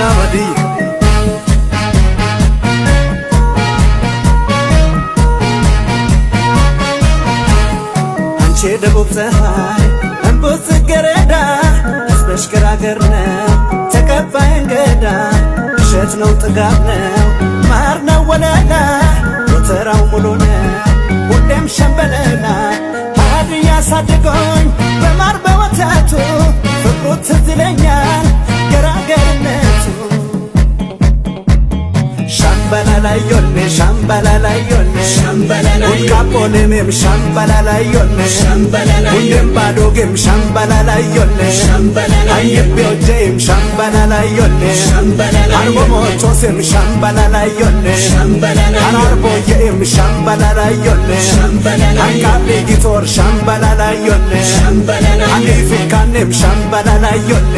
Namadi Anche debub ፀሐይ እንቡስ ገረዳ እስበሽ ገራገር ነው ተቀባይ እንግዳ እሸት ነው ጥጋብ ነው ማር ነው ወለላ ወተራው ሙሉ ነው ሁሌም ሸምበለላ ሀዲያ ያሳድጎኝ በማር በወተቱ ፍቅሩ ትዝ ይለኛል ገራገርነቱ ሻምበላላዮኔ ሻምበላላዮኔ ሁልካፖኔሜም ሻምበላላዮኔ ሁሌም ባዶጌም ሻምበላላዮኔ አየቤዎጄም ሻምበላላዮኔ አርቦሞቾሴም ሻምበላላዮኔ አናርቦዬም ሻምበላላዮኔ አንቃቤ ጊጦር ሻምበላላዮኔ አኔፊካኔም ሻምበላላዮኔ